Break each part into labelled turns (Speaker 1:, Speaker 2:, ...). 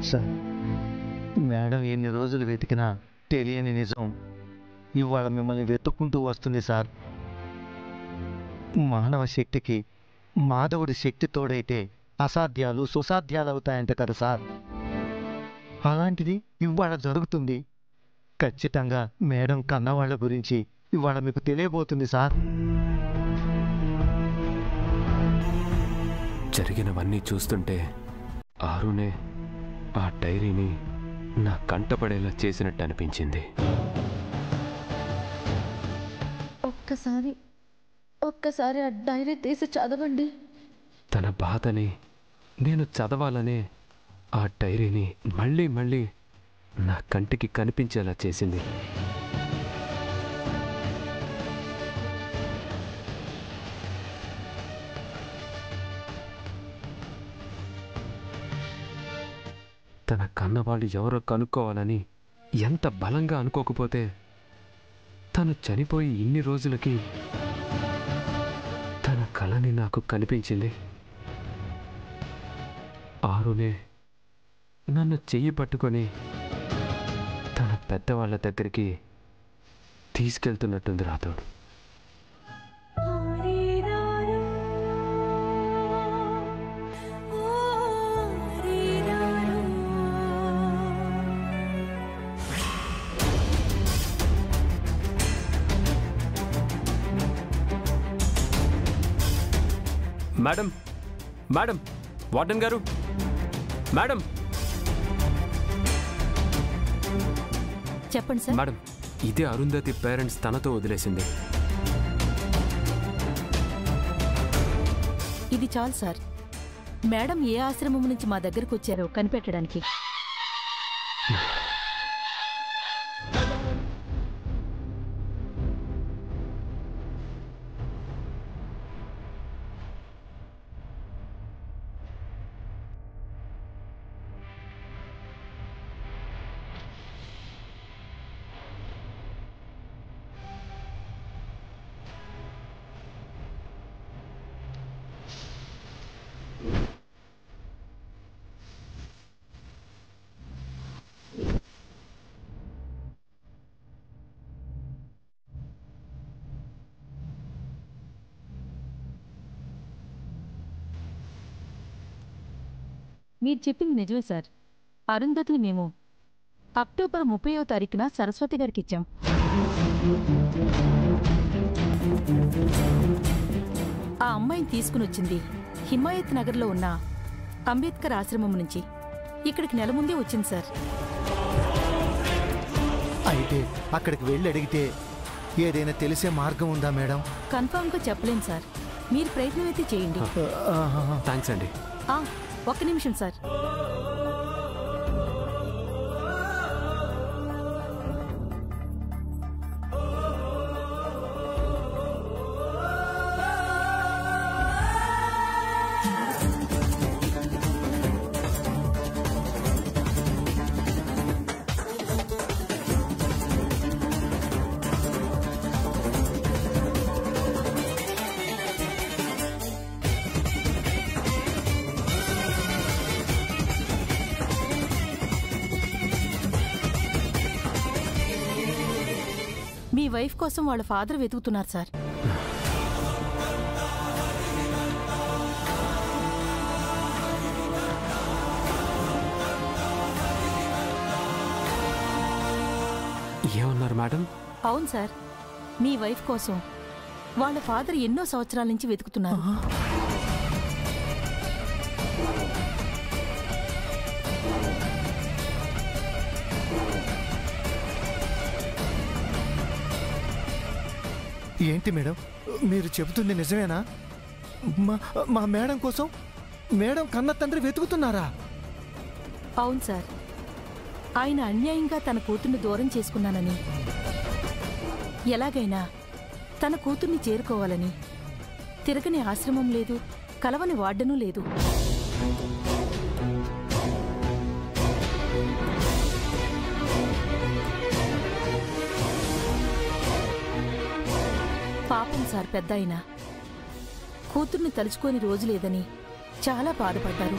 Speaker 1: Sir, madam ఎన్ని రోజులు వెతికినా తెలియని నిజం ఇవాళ మిమ్మల్ని వెతుక్కుంటూ వస్తుంది సార్. మానవ శక్తికి మాధవుడి శక్తి తోడైతే అసాధ్యాలు సుసాధ్యాలు అవుతాయంట కదా సార్. అలాంటిది ఇవాళ జరుగుతుంది. ఖచ్చితంగా మేడం కన్నవాళ్ళ గురించి ఇవాళ మీకు తెలియబోతుంది సార్.
Speaker 2: జరిగినవన్నీ చూస్తుంటే ఆరునే ఆ డైరీని నా కంటపడేలా చేసినట్టు అనిపించింది.
Speaker 3: ఒక్కసారి ఆ డైరీ తీసి చదవండి.
Speaker 2: తన బాధని నేను చదవాలనే ఆ డైరీని మళ్ళీ మళ్ళీ నా కంటికి కనిపించేలా చేసింది. తన కన్నవాళ్ళు ఎవరో కనుక్కోవాలని ఎంత బలంగా అనుకోకపోతే తను చనిపోయి ఇన్ని రోజులకి తన కళని నాకు కనిపించింది. ఆరునే నన్ను చెయ్యి పట్టుకొని తన పెద్దవాళ్ళ దగ్గరికి తీసుకెళ్తున్నట్టుంది రాతోడు. మేడం, మేడం, వార్డెన్ గారు, మేడం.
Speaker 3: చెప్పండి సార్.
Speaker 2: మేడం, ఇదే అరుంధతి పేరెంట్స్ తనతో వదిలేసింది.
Speaker 3: ఇది చాలు సార్. మేడం ఏ ఆశ్రమం నుంచి మా దగ్గరకు వచ్చారో కనిపెట్టడానికి. మీరు చెప్పింది నిజమే సార్. అరుంధతిని మేము అక్టోబర్ 30వ తారీఖున సరస్వతి గారికి ఇచ్చాం. ఆ అమ్మాయిని తీసుకుని వచ్చింది హిమాయత్ నగర్లో ఉన్న అంబేద్కర్ ఆశ్రమం నుంచి. ఇక్కడికి నెల ముందే వచ్చింది సార్.
Speaker 4: అయితే అక్కడికి వెళ్ళి అడిగితే ఏదైనా తెలిసే మార్గం ఉందా మేడం?
Speaker 3: కన్ఫామ్గా చెప్పలేను సార్. మీరు ప్రయత్నం అయితే చేయండి.
Speaker 2: థ్యాంక్స్ అండి.
Speaker 3: ఒక్క నిమిషం సార్. మీ వైఫ్ కోసం వాళ్ళ ఫాదర్ వెతుకుతున్నారు సార్.
Speaker 2: ఏమన్నారు మేడం?
Speaker 3: అవును సార్, మీ వైఫ్ కోసం వాళ్ళ ఫాదర్ ఎన్నో సంవత్సరాల నుంచి వెతుకుతున్నారు.
Speaker 4: ఏంటి మేడం మీరు చెబుతుంది నిజమేనా? మా మేడం కోసం మేడం కన్న తండ్రి వెతుకుతున్నారా?
Speaker 3: అవును సార్, ఆయన అన్యాయంగా తన కూతుర్ని దూరం చేసుకున్నానని, ఎలాగైనా తన కూతుర్ని చేరుకోవాలని తిరగని ఆశ్రమం లేదు, కలవని వార్డెనూ లేదు. పాపం సార్, పెద్దాయన కూతుర్ని తలుచుకోని రోజు లేదని చాలా బాధపడ్డారు.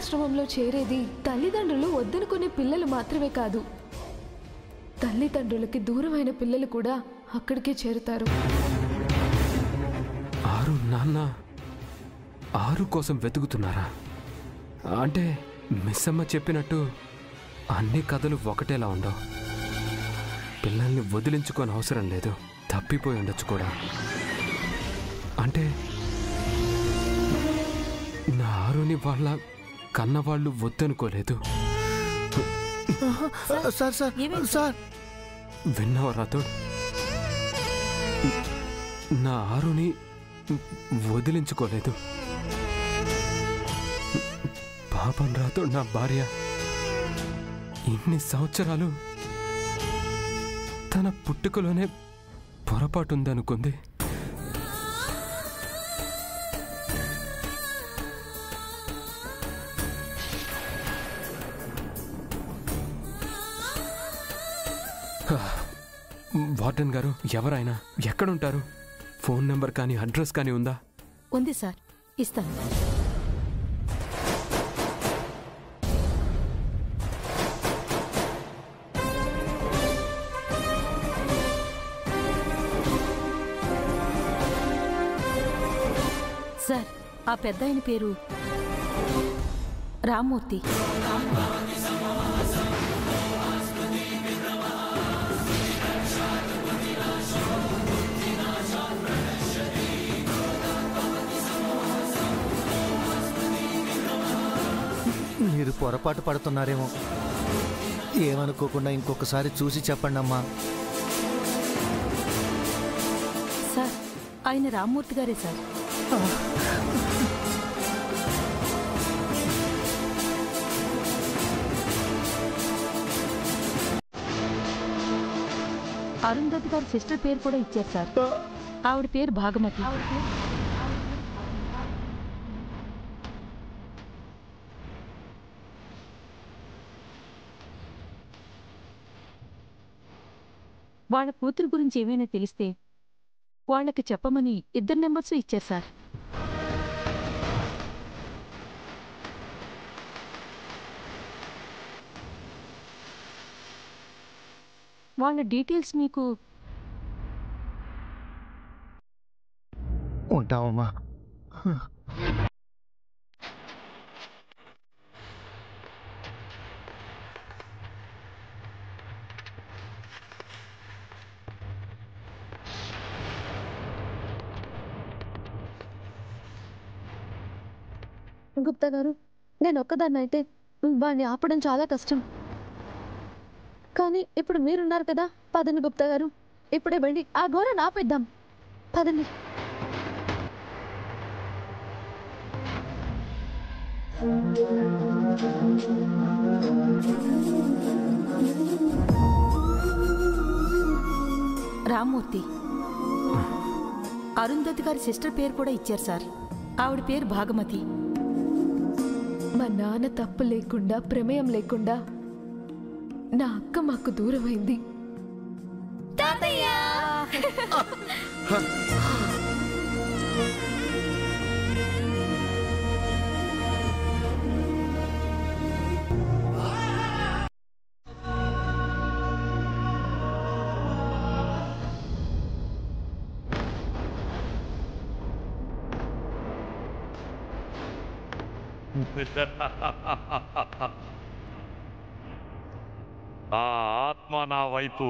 Speaker 5: అనాథాశ్రమంలో చేరేది తల్లిదండ్రులు వద్దనుకునే పిల్లలు మాత్రమే కాదు, తల్లిదండ్రులకి దూరమైన పిల్లలు కూడా అక్కడికే చేరుతారు.
Speaker 2: నాన్న 6 కోసం వెతుకుతున్నారా? అంటే మిస్సమ్మ చెప్పినట్టు అన్ని కథలు ఒకటేలా ఉండవు. పిల్లల్ని వదిలించుకొని అవసరం లేదు, తప్పిపోయి ఉండొచ్చు కూడా. అంటే నా ఆరుని వాళ్ళ కన్నవాళ్ళు వద్దనుకోలేదు.
Speaker 4: సార్ సార్ సార్
Speaker 2: విన్నావా రాథోడ్? నా ఆరుని వదిలించుకోలేదు. పాపం రాథోడ్, నా భార్య ఇన్ని సంవత్సరాలు తన పుట్టుకలోనే పొరపాటుందనుకుంది. వార్డెన్ గారు, ఎవరైనా ఎక్కడుంటారు? ఫోన్ నెంబర్ కానీ అడ్రస్ కానీ ఉందా?
Speaker 3: ఉంది సార్, ఇస్తాను. సార్, ఆ పెద్దాయన పేరు రామ్మూర్తి.
Speaker 4: మీరు పొరపాటు పడుతున్నారేమో, ఏమనుకోకుండా ఇంకొకసారి చూసి చెప్పండి అమ్మా.
Speaker 3: సార్, ఆయన రామ్మూర్తి గారే సార్. అరుంధతి గారి సిస్టర్ పేరు కూడా ఇచ్చారు సార్. ఆవిడ పేరు భాగమతి. వాళ్ళ కూతురు గురించి ఏమైనా తెలిస్తే వాళ్ళకి చెప్పమని 2 నెంబర్స్ ఇచ్చారు సార్. వాళ్ళ డీటెయిల్స్ మీకు
Speaker 4: ఉంటావమ్మా.
Speaker 5: గుప్తా గారు, నేను ఒక్కదాన్ని అయితే వాడిని ఆపడం చాలా కష్టం. కానీ ఇప్పుడు మీరున్నారు కదా, పదండి గుప్తా గారు, ఇప్పుడే వెళ్ళి ఆ ఘోరాన్ని ఆపేద్దాం. పదండి.
Speaker 3: రామ్మూర్తి. అరుంధతి గారి సిస్టర్ పేరు కూడా ఇచ్చారు సార్. ఆవిడ పేరు భాగమతి.
Speaker 5: మా నాన్న తప్పు లేకుండా, ప్రమేయం లేకుండా నా అక్క మాకు దూరమైంది.
Speaker 6: ఆ ఆత్మ నా వైపు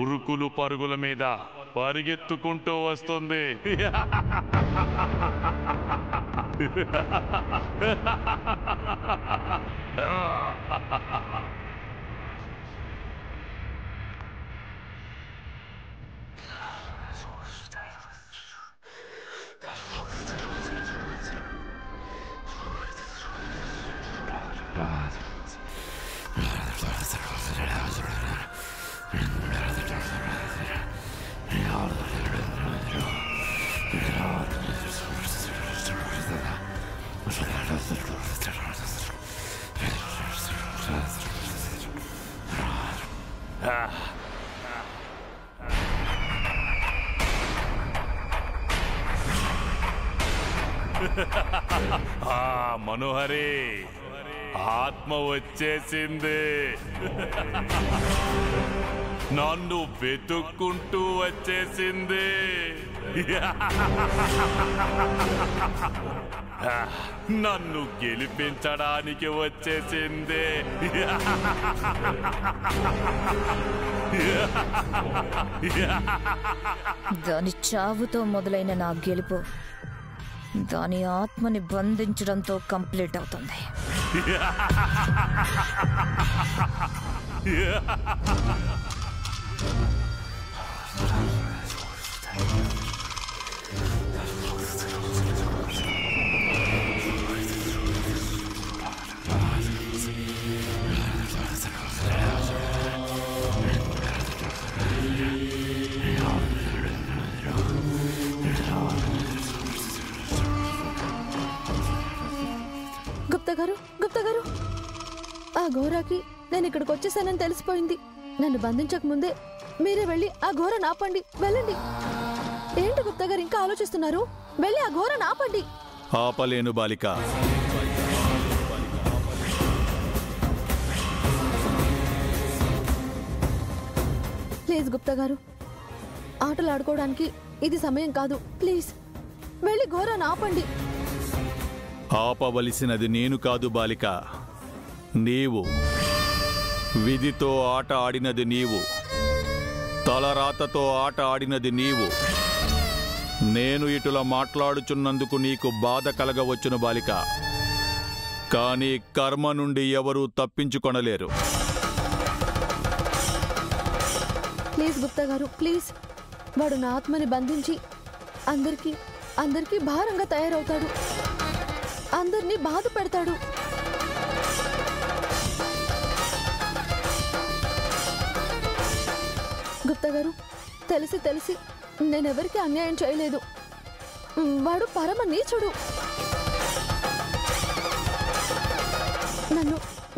Speaker 6: ఉరుకులు పరుగుల మీద పరిగెత్తుకుంటూ వస్తుంది. మనోహరి, ఆత్మ వచ్చేసింది. నన్ను వెతుక్కుంటూ వచ్చేసింది. నన్ను గెలిపించడానికి వచ్చేసింది.
Speaker 7: దాని చావుతో మొదలైన నా గెలుపు దాని ఆత్మని బంధించడంతో కంప్లీట్ అవుతుంది.
Speaker 5: గుప్తా గారు, ఆ ఘోరాకి నేను ఇక్కడికి వచ్చేసానని తెలిసిపోయింది. నన్ను బంధించక ముందే మీరే వెళ్ళి ఆ ఘోరను ఆపండి. వెళ్ళండి. ఏంటి గుప్తా గారు ఇంకా ఆలోచిస్తున్నారు? వెళ్ళి ఆ ఘోరను ఆపండి.
Speaker 8: ఆపలేను బాలిక.
Speaker 5: ప్లీజ్ గుప్తా గారు, ఆటలు ఆడుకోవడానికి ఇది సమయం కాదు. ప్లీజ్ వెళ్ళి ఘోరాన్ని ఆపండి.
Speaker 8: ఆపవలసినది నేను కాదు బాలిక, నీవు. విధితో ఆట ఆడినది నీవు, తలరాతతో ఆట ఆడినది నీవు. నేను ఇటులా మాట్లాడుచున్నందుకు నీకు బాధ కలగవచ్చును బాలిక, కానీ కర్మ నుండి ఎవరూ తప్పించుకొనలేరు.
Speaker 5: ప్లీజ్ గుప్తా గారు, ప్లీజ్. వాడు నా ఆత్మని బంధించి అందరికీ భారంగా తయారవుతాడు, అందరినీ బాధ పెడతాడు. గుప్తా గారు, తెలిసి నేనెవరికి అన్యాయం చేయలేదు. వాడు పరమ నీచుడు.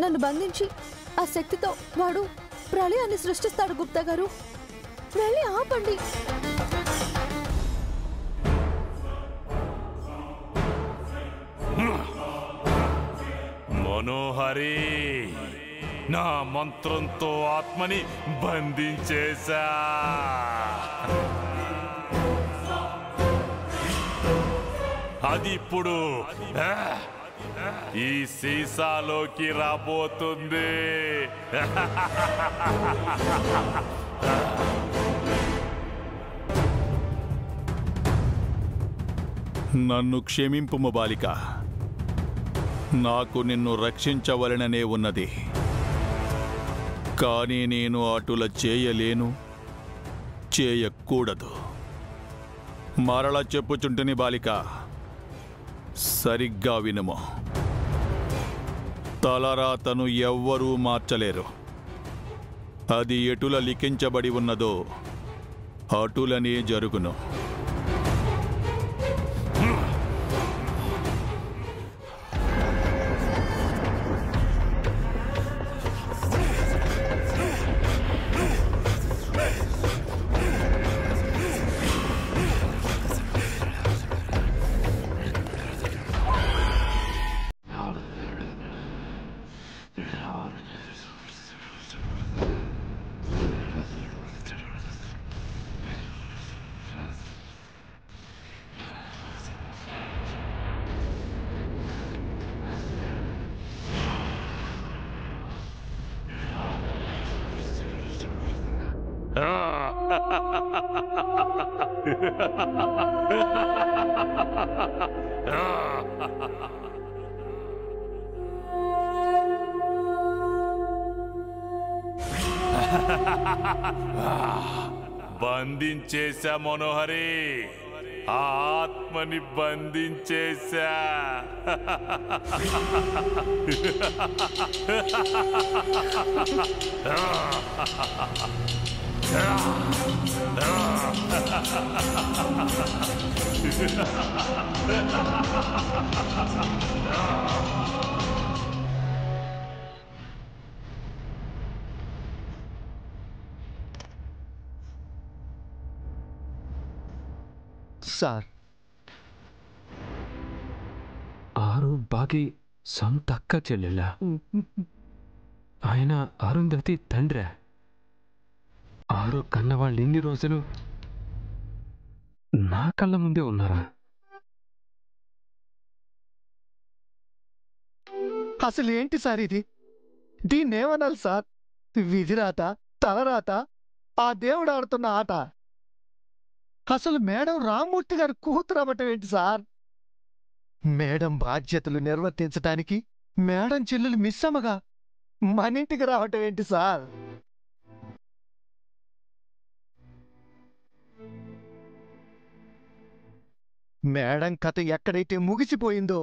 Speaker 5: నన్ను బంధించి ఆ శక్తితో వాడు ప్రళయాన్ని సృష్టిస్తాడు. గుప్తా గారు, వెళ్ళి ఆపండి.
Speaker 6: మనోహరి, నా మంత్రంతో ఆత్మని బంధించేశా. అది ఇప్పుడు ఈ సీసాలోకి రాబోతుంది.
Speaker 8: నన్ను క్షమింపుము బాలిక, నాకు నిన్ను రక్షించవలననే ఉన్నది. కానీ నేను అటుల చేయలేను, చేయకూడదు. మరల చెప్పుచుంటిని బాలిక, సరిగ్గా వినుము. తలరాతను ఎవ్వరూ మార్చలేరు. అది ఎటుల లిఖించబడి ఉన్నదో అటులనే జరుగును.
Speaker 6: బంధించేశా మనోహరి, ఆ ఆత్మని బంధించేశా.
Speaker 1: సార్,
Speaker 2: ఆరు బాగి సొంత అక్క చెల్లెలా? ఆయన అరుంధతి తండ్రే. ఆరో కన్నవాళ్ళు ఇన్ని రోజులు నా కళ్ళ ముందే ఉన్నారా?
Speaker 4: అసలు ఏంటి సార్ ఇది? దీన్నేమనాలి సార్? విధిరాత, తలరాత, ఆ దేవుడు ఆడుతున్న ఆట. అసలు మేడం రామ్మూర్తి గారు కూతురు అవ్వటం ఏంటి సార్? మేడం బాధ్యతలు నిర్వర్తించడానికి మేడం చెల్లెలు మిస్సమ్మగా మన ఇంటికి రావటం ఏంటి సార్? మేడం కథ ఎక్కడైతే ముగిసిపోయిందో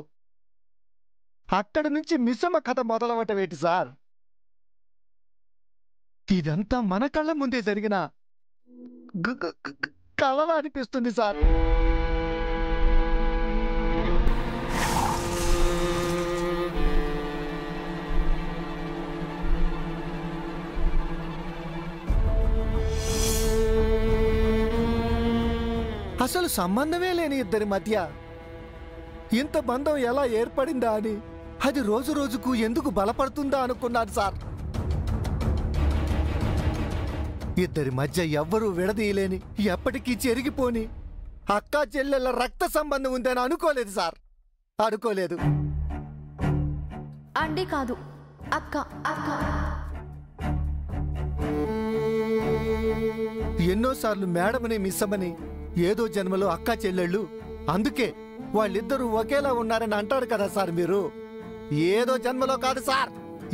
Speaker 4: అక్కడ నుంచి మిస్సమ్మ కథ మొదలవటం ఏంటి సార్? ఇదంతా మన కళ్ళ ముందే జరిగిన కళలా అనిపిస్తుంది సార్. అసలు సంబంధమే లేని ఇద్దరి మధ్య ఇంత బంధం ఎలా ఏర్పడిందా అని, అది రోజు రోజుకు ఎందుకు బలపడుతుందా అనుకున్నాను సార్. ఇద్దరి మధ్య ఎవ్వరూ విడదీయలేని, ఎప్పటికీ చెరిగిపోని అక్కా చెల్లెళ్ళ రక్త సంబంధం ఉందని అనుకోలేదు సార్. అనుకోలేదు.
Speaker 5: అండి కాదు, అక్క.
Speaker 4: ఎన్నోసార్లు మేడమని మిస్సమ్మని ఏదో జన్మలో అక్కా చెల్లెళ్ళు, అందుకే వాళ్ళిద్దరూ ఒకేలా ఉన్నారని అంటారు కదా సార్ మీరు. ఏదో జన్మలో కాదు సార్,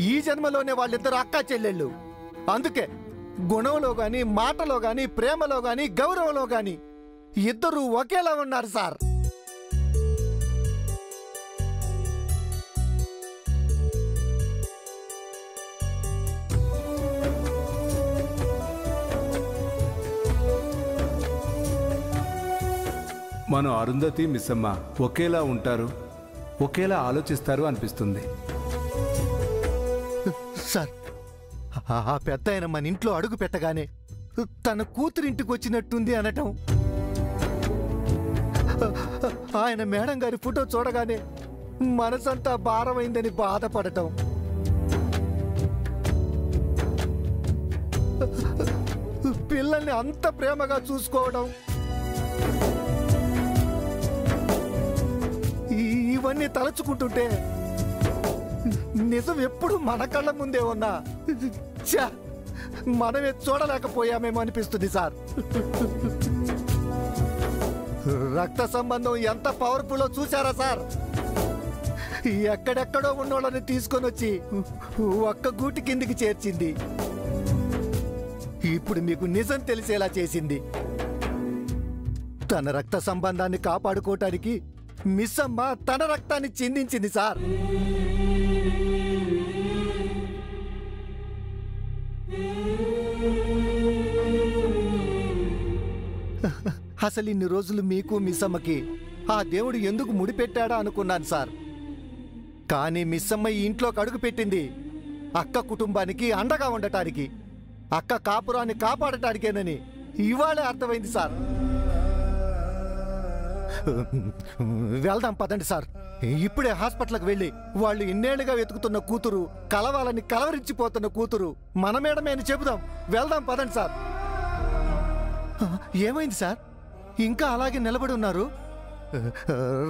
Speaker 4: ఈ జన్మలోనే వాళ్ళిద్దరు అక్కా చెల్లెళ్ళు. అందుకే గుణంలో గాని, మాటలో గాని, ప్రేమలో గాని, గౌరవంలో గాని ఇద్దరూ ఒకేలా ఉన్నారు సార్.
Speaker 9: మనం అరుంధతి మిస్సమ్మ ఒకేలా ఉంటారు, ఒకేలా ఆలోచిస్తారు అనిపిస్తుంది
Speaker 4: సార్. ఆ పెద్ద ఆయన మన ఇంట్లో అడుగు పెట్టగానే తన కూతురింటికి వచ్చినట్టుంది అనటం, ఆయన మేడం గారి ఫోటో చూడగానే మనసంతా భారమైందని బాధపడటం, పిల్లల్ని అంత ప్రేమగా చూసుకోవడం, ఇవన్నీ తలుచుకుంటుంటే నిజం ఎప్పుడు మన కళ్ళ ముందే ఉన్నా మనమే చూడలేకపోయామేమో అనిపిస్తుంది సార్. రక్త సంబంధం ఎంత పవర్ఫుల్లో చూసారా సార్? ఎక్కడెక్కడో ఉన్నోళ్ళని తీసుకొని వచ్చి ఒక్క గూటి కిందికి చేర్చింది. ఇప్పుడు మీకు నిజం తెలిసేలా చేసింది. తన రక్త సంబంధాన్ని కాపాడుకోవటానికి మిస్సమ్మ తన రక్తాన్ని చిందించింది సార్. అసలు ఇన్ని రోజులు మీకు మిస్సమ్మకి ఆ దేవుడు ఎందుకు ముడిపెట్టాడా అనుకున్నాను సార్. కానీ మిస్సమ్మ ఈ ఇంట్లోకి అడుగు పెట్టింది అక్క కుటుంబానికి అండగా ఉండటానికి, అక్క కాపురాన్ని కాపాడటానికేనని ఇవాళే అర్థమైంది సార్. వెళ్దాం పదండి సార్. ఇప్పుడే హాస్పిటల్కి వెళ్ళి వాళ్ళు ఇన్నేళ్లుగా వెతుకుతున్న కూతురు, కలవాలని కలవరించిపోతున్న కూతురు మన మేడమే అని చెబుదాం. వెళ్దాం పదండి సార్. ఏమైంది సార్? ఇంకా అలాగే నిలబడి ఉన్నారు?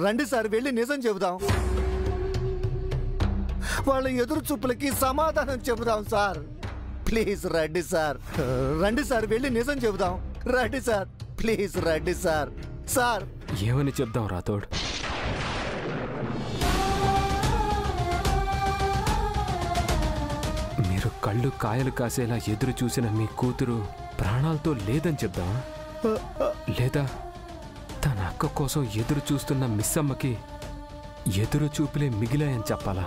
Speaker 4: రండి సార్, వెళ్ళి నిజం చెబుదాం. వాళ్ళ ఎదురు చూపులకి సమాధానం చెబుదాం సార్. ప్లీజ్ రండి సార్. రండి సార్, వెళ్ళి నిజం చెబుదాం. రండి సార్, ప్లీజ్ రండి సార్. సార్
Speaker 2: ఏమని చెప్దాం రాథోడ్? మీరు కళ్ళు కాయలు కాసేలా ఎదురు చూసిన మీ కూతురు ప్రాణాలతో లేదని చెప్దామా? లేదా తన అక్క కోసం ఎదురు చూస్తున్న మిస్సమ్మకి ఎదురు చూపులే మిగిలాయని చెప్పాలా?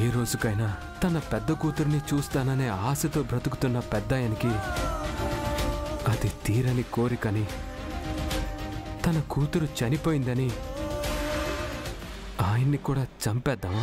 Speaker 2: ఏ రోజుకైనా తన పెద్ద కూతుర్ని చూస్తాననే ఆశతో బ్రతుకుతున్న పెద్దాయనికి అది తీరని కోరికని, తన కూతురు చనిపోయిందని ఆయన్ని కూడా చంపేద్దామా?